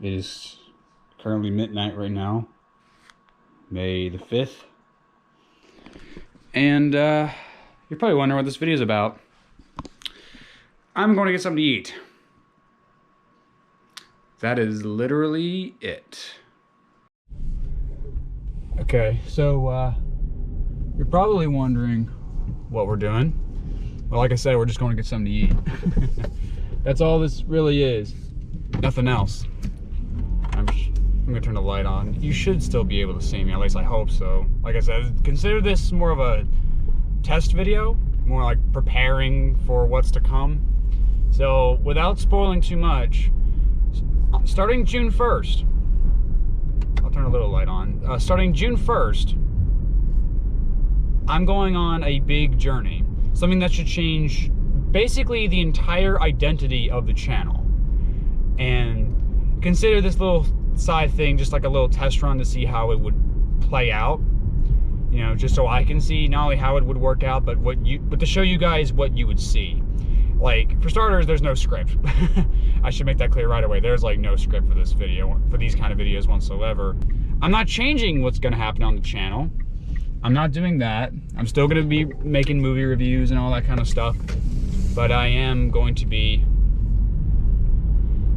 It is currently midnight right now, May the 5th. And you're probably wondering what this video is about. I'm going to get something to eat. That is literally it. Okay, so you're probably wondering what we're doing. Well, like I said, we're just going to get something to eat. That's all this really is. Nothing else. I'm gonna turn the light on. You should still be able to see me, at least I hope so. Like I said, consider this more of a test video, more like preparing for what's to come. So without spoiling too much, starting June 1st, I'll turn a little light on. Starting June 1st, I'm going on a big journey. Something that should change basically the entire identity of the channel. And consider this little side thing just like a little test run to see how it would play out. You know, just so I can see not only how it would work out, but to show you guys what you would see. Like, for starters, there's no script. I should make that clear right away. There's like no script for this video, for these kind of videos whatsoever. I'm not changing what's gonna happen on the channel. I'm not doing that. I'm still gonna be making movie reviews and all that kind of stuff. But I am going to be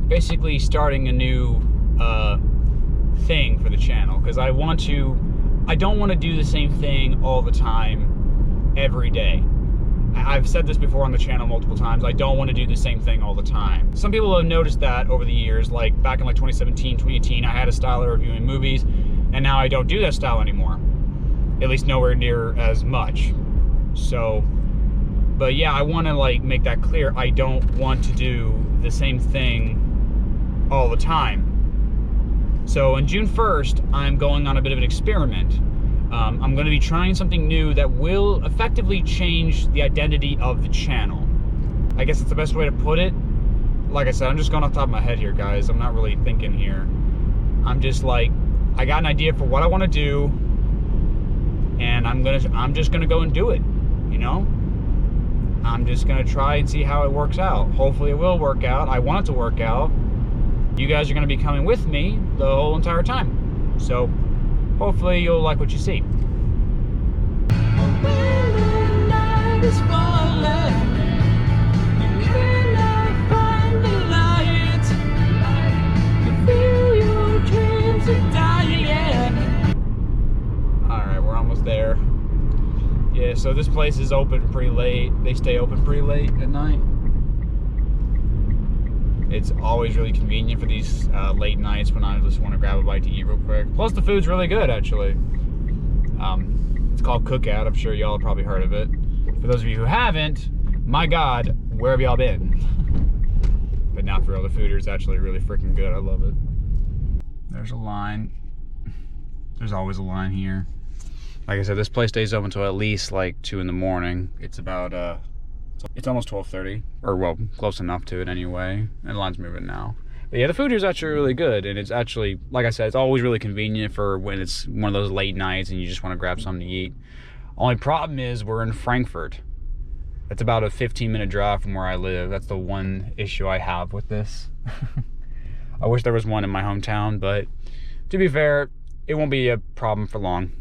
basically starting a new thing for the channel, because I don't want to do the same thing all the time every day. I've said this before on the channel multiple times. I don't want to do the same thing all the time. Some people have noticed that over the years, like back in like 2017, 2018, I had a style of reviewing movies, and now I don't do that style anymore. At least nowhere near as much. So, but yeah, I want to like make that clear. I don't want to do the same thing all the time. So on June 1st, I'm going on a bit of an experiment. I'm going to be trying something new that will effectively change the identity of the channel. I guess that's the best way to put it. Like I said, I'm just going off the top of my head here, guys. I'm not really thinking here. I'm just like, I got an idea for what I want to do, and I'm just gonna go and do it, you know? I'm just gonna try and see how it works out. Hopefully it will work out. I want it to work out. You guys are going to be coming with me the whole entire time. So hopefully you'll like what you see. Alright, we're almost there. Yeah, so this place is open pretty late. They stay open pretty late at night. It's always really convenient for these late nights when I just want to grab a bite to eat real quick. Plus the food's really good, actually. It's called Cookout. I'm sure y'all have probably heard of it. For those of you who haven't, my God, where have y'all been? But not for real, the food is actually really freaking good. I love it. There's a line. There's always a line here. Like I said, this place stays open until at least like 2 in the morning. It's about it's almost 12:30, or well, close enough to it anyway. And the line's moving now. But yeah, the food here is actually really good, and it's actually, like I said, it's always really convenient for when it's one of those late nights and you just want to grab something to eat. Only problem is we're in Frankfurt. It's about a 15-minute drive from where I live. That's the one issue I have with this. I wish there was one in my hometown, but to be fair, it won't be a problem for long.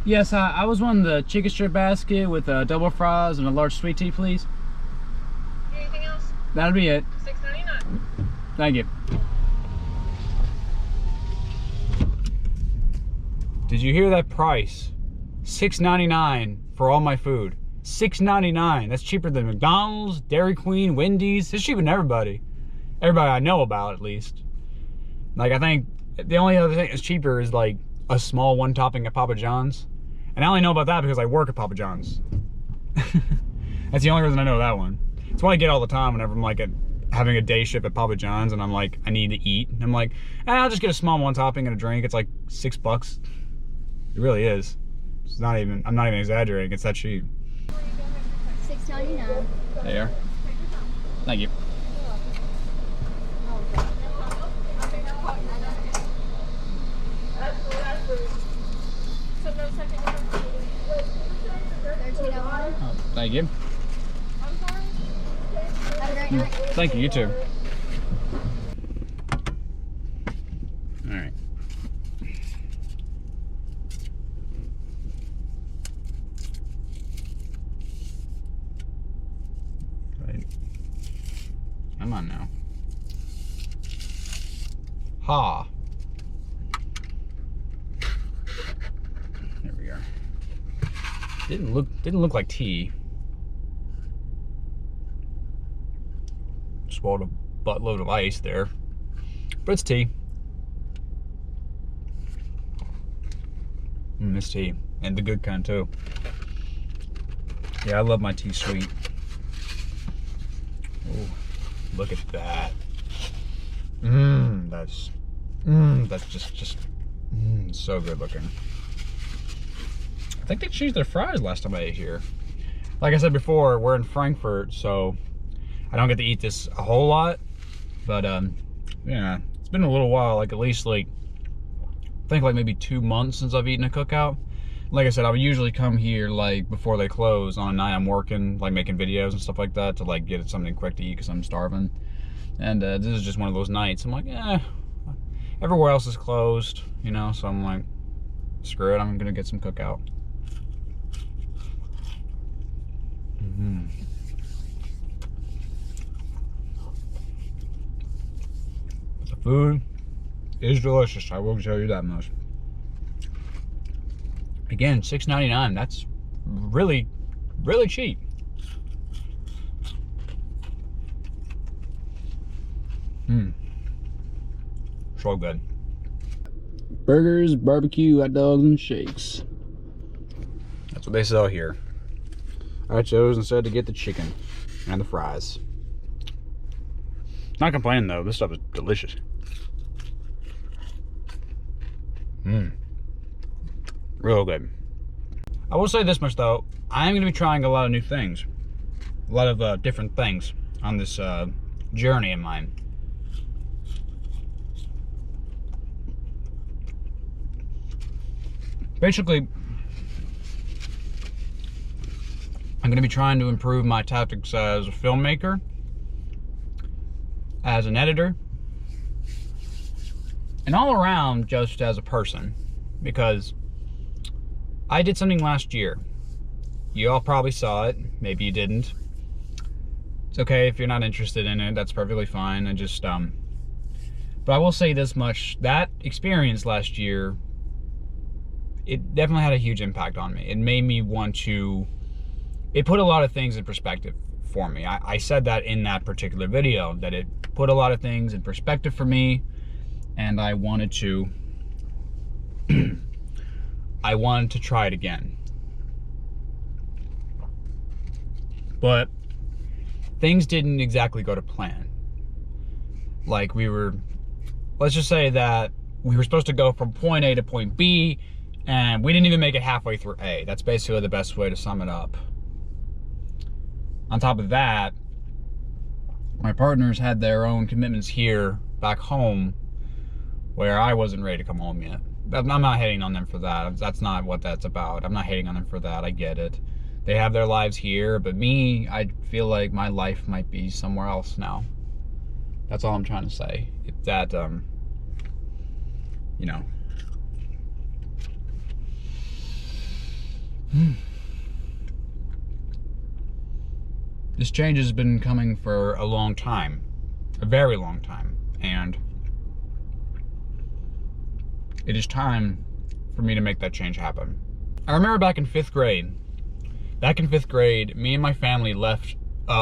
Yes, I was wanting the chicken strip basket with double fries and a large sweet tea, please. Anything else? That'll be it. $6.99. Thank you. Did you hear that price? $6.99 for all my food. $6.99. That's cheaper than McDonald's, Dairy Queen, Wendy's. It's cheaper than everybody. Everybody I know about, at least. Like, I think the only other thing that's cheaper is like a small one topping at Papa John's. And I only know about that because I work at Papa John's. That's the only reason I know that one. It's what I get all the time whenever I'm like having a day shift at Papa John's and I'm like, I need to eat. And I'm like, I'll just get a small one topping and a drink. It's like $6. It really is. It's not even, I'm not even exaggerating. It's that cheap. $6.99. There. Thank you. Oh, thank you. Have a great night. Thank you, you too. Alright. Right. Come on now. Ha. There we are. Didn't look like tea. Swallowed a buttload of ice there, but it's tea. It's tea, and the good kind too. Yeah, I love my tea sweet. Oh, look at that. That's just so good looking. I think they changed their fries last time I ate here. Like I said before, we're in Frankfurt, so I don't get to eat this a whole lot, but yeah, it's been a little while, like at least like, I think like maybe 2 months since I've eaten a Cookout. Like I said, I would usually come here like before they close on a night I'm working, like making videos and stuff like that to like get something quick to eat because I'm starving. And this is just one of those nights. I'm like, everywhere else is closed, you know, so I'm like, screw it, I'm gonna get some Cookout. The food is delicious, I will tell you that much. Again, $6.99, that's really, really cheap. So good. Burgers, barbecue, hot dogs, and shakes. That's what they sell here. I chose instead to get the chicken and the fries. Not complaining though, this stuff is delicious. Real good. I will say this much though, I am going to be trying a lot of new things. A lot of different things on this journey of mine. Basically, I'm going to be trying to improve my tactics as a filmmaker, as an editor, and all around just as a person, because I did something last year. You all probably saw it, maybe you didn't. It's okay if you're not interested in it, that's perfectly fine. I just but I will say this much, that experience last year, it definitely had a huge impact on me. It made me want to, it put a lot of things in perspective for me. I said that in that particular video, that it put a lot of things in perspective for me, and I wanted to I wanted to try it again. But things didn't exactly go to plan. Like let's just say that we were supposed to go from point A to point B, and we didn't even make it halfway through A. That's basically the best way to sum it up. On top of that, my partners had their own commitments here back home where I wasn't ready to come home yet. I'm not hating on them for that. That's not what that's about. I'm not hating on them for that. I get it. They have their lives here, but me, I feel like my life might be somewhere else now. That's all I'm trying to say. It's that, you know. This change has been coming for a long time. A very long time. And it is time for me to make that change happen. I remember back in 5th grade. Back in 5th grade, me and my family left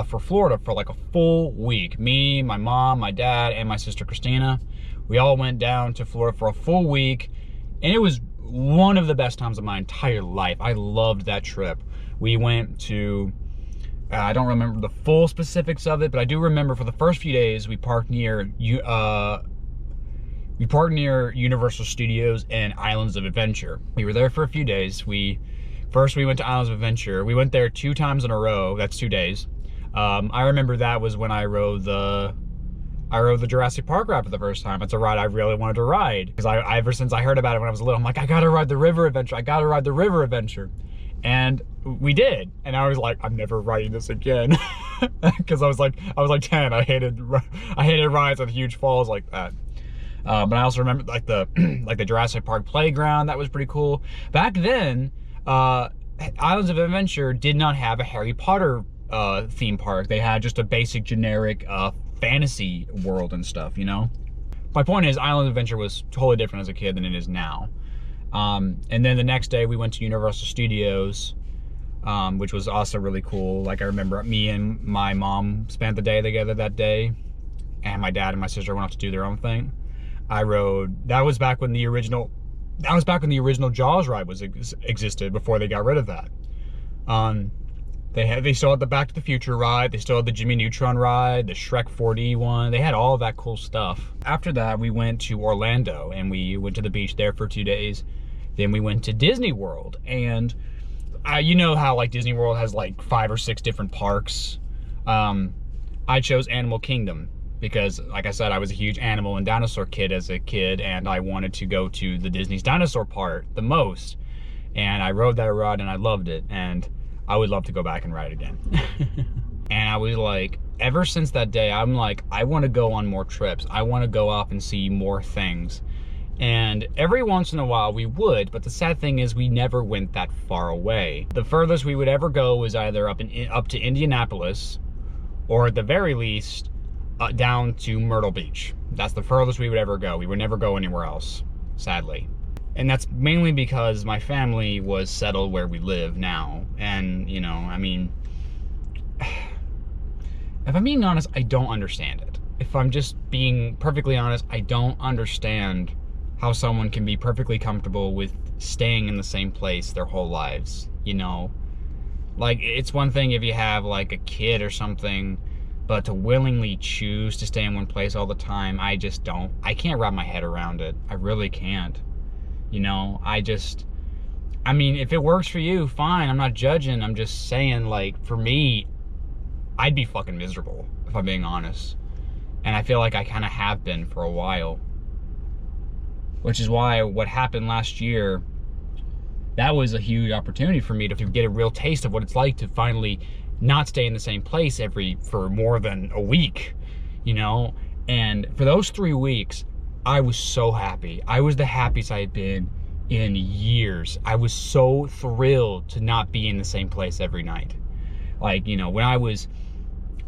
for Florida for like a full week. Me, my mom, my dad, and my sister Christina. We all went down to Florida for a full week, and it was one of the best times of my entire life. I loved that trip. We went to, I don't remember the full specifics of it, but I do remember for the first few days we parked near Universal Studios and Islands of Adventure. We were there for a few days. For First, we went to Islands of Adventure. We went there 2 times in a row. That's 2 days. I remember that was when I rode the Jurassic Park ride for the first time. It's a ride I really wanted to ride because I ever since I heard about it when I was little, I'm like, I gotta ride the river adventure. I gotta ride the river adventure. And we did. And I was like, I'm never riding this again. Because I was like 10. I hated rides with huge falls like that. But I also remember like the Jurassic Park playground. That was pretty cool. Back then, Islands of Adventure did not have a Harry Potter theme park. They had just a basic generic fantasy world and stuff, you know? My point is, Islands of Adventure was totally different as a kid than it is now. And then the next day we went to Universal Studios, which was also really cool. Like, I remember me and my mom spent the day together that day, and my dad and my sister went off to do their own thing. I rode, that was back when the original Jaws ride existed, before they got rid of that. They still had the Back to the Future ride, they still had the Jimmy Neutron ride, the Shrek 4D one, they had all of that cool stuff. After that, we went to Orlando, and we went to the beach there for 2 days. Then we went to Disney World, and you know how like Disney World has like 5 or 6 different parks. I chose Animal Kingdom because, like I said, I was a huge animal and dinosaur kid as a kid, and I wanted to go to the Disney's dinosaur part the most. And I rode that ride and I loved it, and I would love to go back and ride it again. And I was like, ever since that day, I'm like, I want to go on more trips. I want to go off and see more things. And every once in a while we would, but the sad thing is we never went that far away. The furthest we would ever go was either up to Indianapolis, or at the very least, down to Myrtle Beach. That's the furthest we would ever go. We would never go anywhere else, sadly. And that's mainly because my family was settled where we live now. And, you know, I mean, if I'm being honest, I don't understand it. If I'm just being perfectly honest, I don't understand how someone can be perfectly comfortable with staying in the same place their whole lives, you know? Like, it's one thing if you have like a kid or something, but to willingly choose to stay in one place all the time, I can't wrap my head around it. I really can't. You know, I mean, if it works for you, fine, I'm not judging, I'm just saying, like, for me, I'd be fucking miserable, if I'm being honest. And I feel like I kind of have been for a while. Which is why what happened last year, that was a huge opportunity for me to get a real taste of what it's like to finally not stay in the same place for more than a week, you know? And for those 3 weeks, I was so happy. I was the happiest I had been in years. I was so thrilled to not be in the same place every night. Like, you know,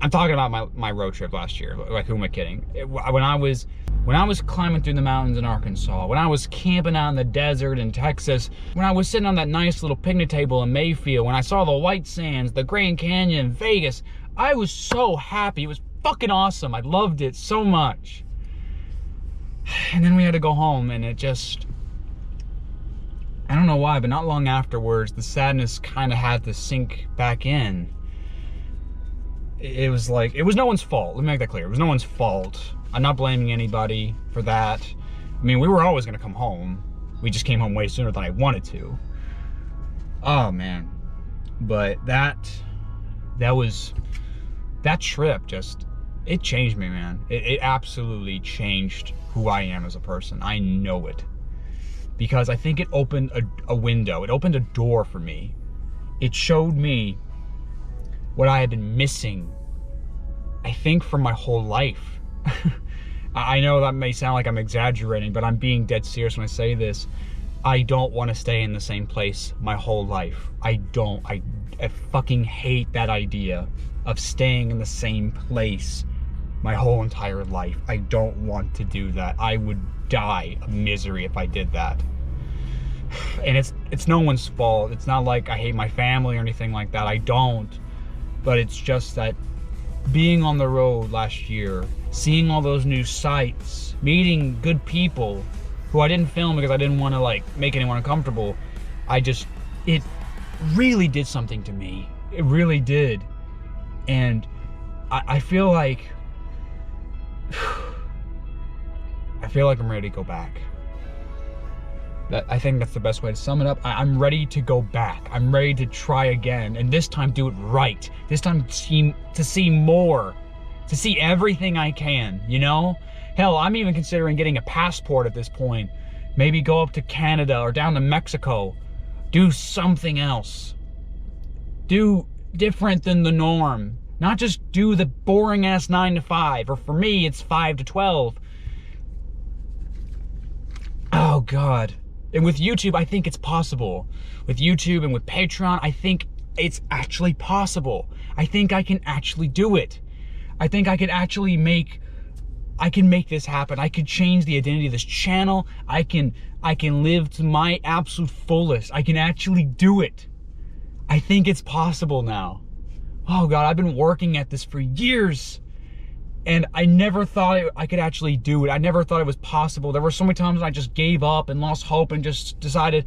I'm talking about my road trip last year. Like, who am I kidding? When I was climbing through the mountains in Arkansas, when I was camping out in the desert in Texas, when I was sitting on that nice little picnic table in Mayfield, when I saw the White Sands, the Grand Canyon, Vegas, I was so happy. It was fucking awesome. I loved it so much. And then we had to go home, and it just, I don't know why, but not long afterwards, the sadness kind of had to sink back in. It was like, it was no one's fault. Let me make that clear. It was no one's fault. I'm not blaming anybody for that. I mean, we were always going to come home. We just came home way sooner than I wanted to. Oh, man. But that trip just, it changed me, man. It absolutely changed who I am as a person. I know it. Because I think it opened a window. It opened a door for me. It showed me what I had been missing, I think, for my whole life. I know that may sound like I'm exaggerating, but I'm being dead serious when I say this. I don't want to stay in the same place my whole life. I fucking hate that idea of staying in the same place my whole entire life. I don't want to do that. I would die of misery if I did that. And it's no one's fault. It's not like I hate my family or anything like that. I don't. But it's just that being on the road last year, seeing all those new sights, meeting good people who I didn't film because I didn't want to like make anyone uncomfortable. It really did something to me. It really did. And I feel like I'm ready to go back. I think that's the best way to sum it up. I'm ready to go back. I'm ready to try again, and this time do it right. This time to see more, to see everything I can, you know? Hell, I'm even considering getting a passport at this point. Maybe go up to Canada or down to Mexico. Do something else. Do different than the norm. Not just do the boring ass 9 to 5, or for me, it's 5 to 12. Oh God. And with YouTube, I think it's possible. With YouTube and with Patreon, I think it's actually possible. I think I can actually do it. I think I can actually make this happen. I could change the identity of this channel. I can live to my absolute fullest. I can actually do it. I think it's possible now. Oh God, I've been working at this for years. And I never thought I could actually do it. I never thought it was possible. There were so many times when I just gave up and lost hope and just decided,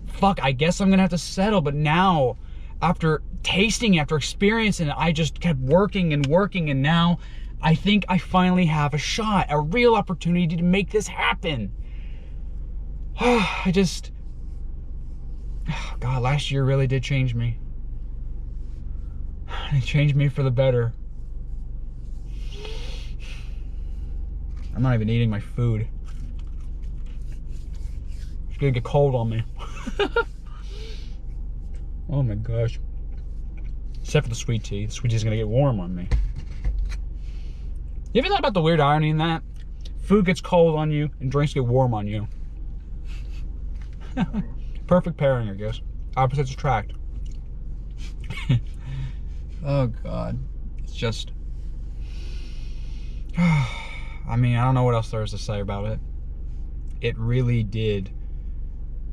fuck, I guess I'm gonna have to settle. But now, after tasting, after experiencing it, I just kept working and working, and now I think I finally have a shot, a real opportunity to make this happen. God, last year really did change me. It changed me for the better. I'm not even eating my food. It's gonna get cold on me. Oh my gosh. Except for the sweet tea. The sweet tea is gonna get warm on me. You ever thought about the weird irony in that? Food gets cold on you and drinks get warm on you. Perfect pairing, I guess. Opposites attract. Oh God. It's just... I mean, I don't know what else there is to say about it. It really did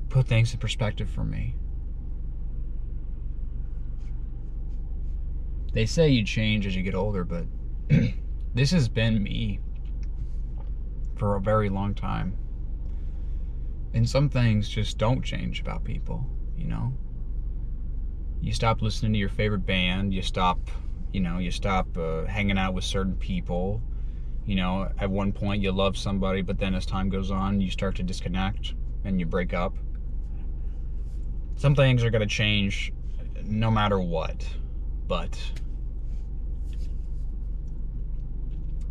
put things in perspective for me. They say you change as you get older, but this has been me for a very long time. And some things just don't change about people, you know? You stop listening to your favorite band, you stop hanging out with certain people. You know, at one point you love somebody, but then as time goes on, you start to disconnect and you break up. Some things are gonna change no matter what, but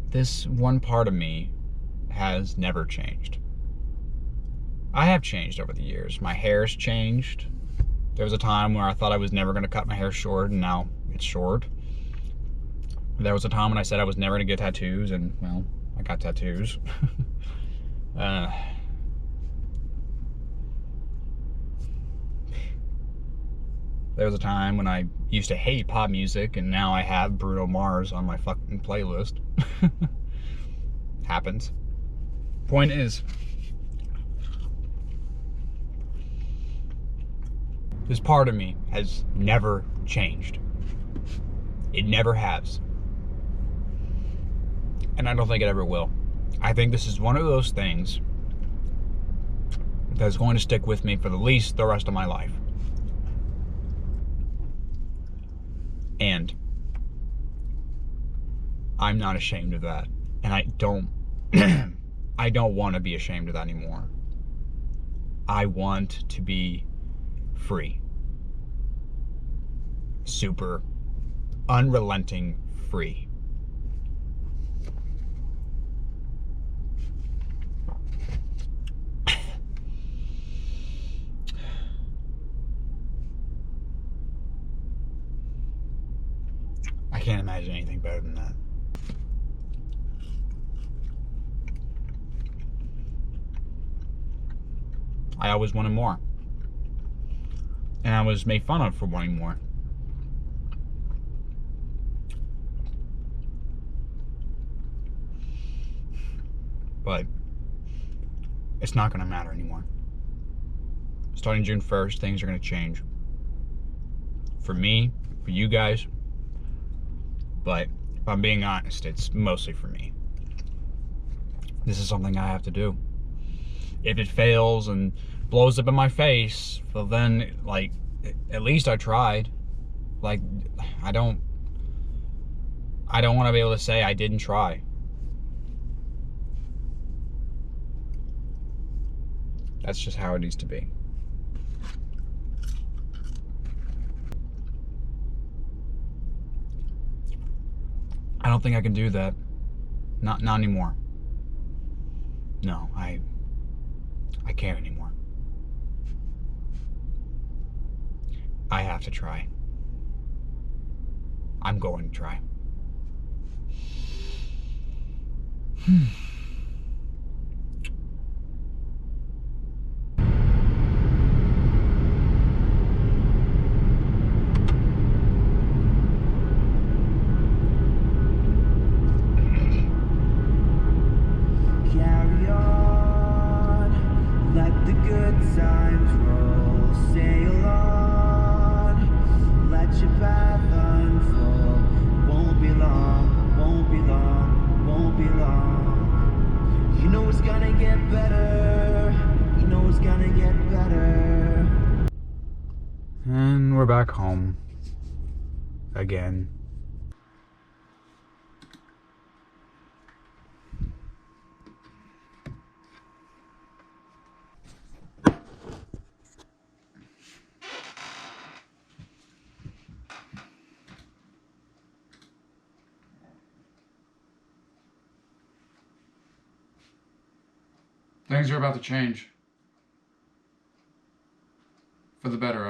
this one part of me has never changed. I have changed over the years. My hair's changed. There was a time where I thought I was never gonna cut my hair short, and now it's short. There was a time when I said I was never gonna get tattoos, and well, I got tattoos. There was a time when I used to hate pop music, and now I have Bruno Mars on my fucking playlist. Happens. Point is, this part of me has never changed. It never has. And I don't think it ever will. I think this is one of those things that's going to stick with me for at least the rest of my life. And I'm not ashamed of that. And I don't I don't want to be ashamed of that anymore. I want to be free. Super unrelenting free. I can't imagine anything better than that. I always wanted more. And I was made fun of for wanting more. But it's not going to matter anymore. Starting June 1st, things are going to change. For me, for you guys. But if I'm being honest, it's mostly for me. This is something I have to do. If it fails and blows up in my face, well then, like, at least I tried. Like, I don't want to be able to say I didn't try. That's just how it needs to be. I don't think I can do that. Not anymore. No, I can't anymore. I have to try. I'm going to try. Carry on, let the good times roll. Sail on, let your path unfold. Won't be long, won't be long, won't be long. You know it's gonna get better. You know it's gonna get better. And we're back home. Again. Things are about to change. For the better,